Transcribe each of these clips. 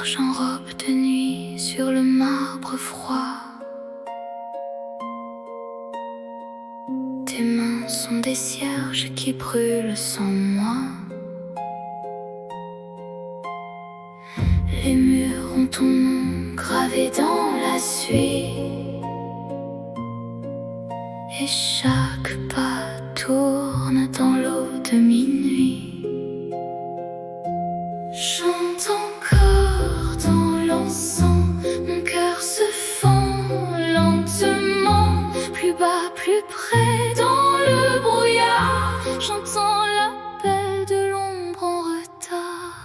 marches en robe de nuit sur le marbre froid. Tes mains sont des cierges qui brûlent sans moi. Les murs ont ton nom gravé dans la suie, et chaque pas tourne dans l'eau de minuit. Chante encore dans l'encens, mon cœur se fend lentement, plus bas, plus près dans le brouillard. J'entends l'appel de l'ombre en retard.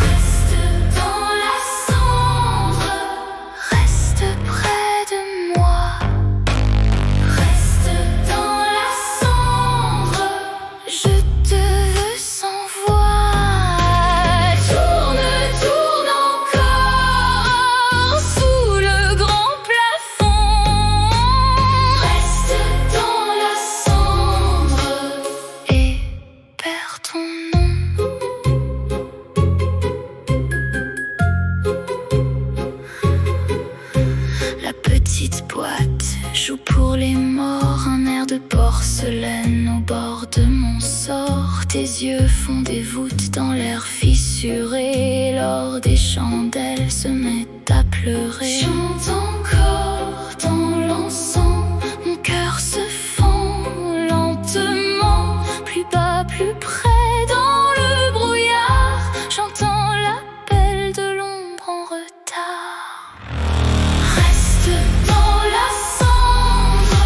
Reste dans la cendre, reste près de moi. Reste dans la cendre, je te veux sans voix. Tourne, tourne encore sous le grand plafond. Reste dans la cendre et perds ton nom. La petite boîte joue pour les morts un air de porcelaine au bord de mon sort. Tes yeux font des voûtes dans l'air fissuré. L'or des chandelles se met à pleurer. Chante encore dans l'encens, mon cœur se fend lentement, plus bas, plus près dans le brouillard. J'entends l'appel de l'ombre en retard. Reste dans la cendre,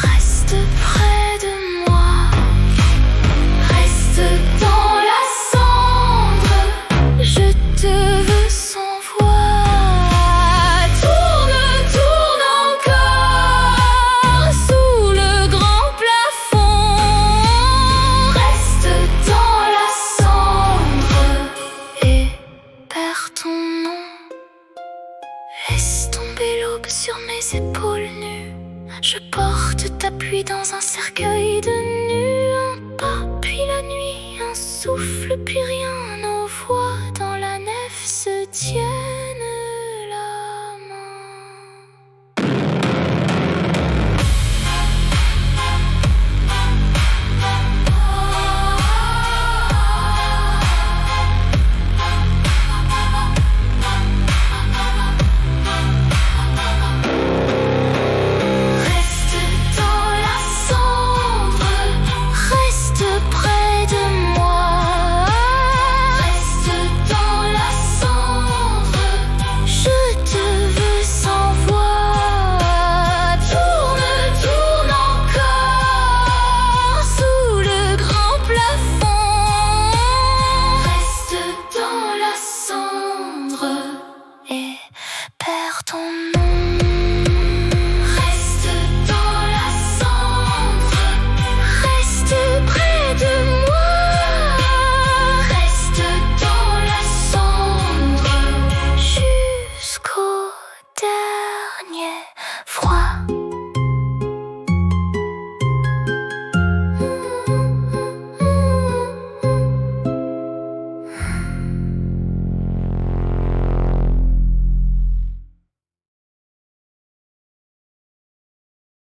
reste près de moi. Reste dans la cendre, je te veux sans voix. Tourne, tourne encore sous le grand plafond. Reste dans la cendre et perds ton nom. Laisse tomber l'aube sur mes épaules nues. Je porte ta pluie dans un cercueil de nus. Un pas, puis la nuit, un souffle, puis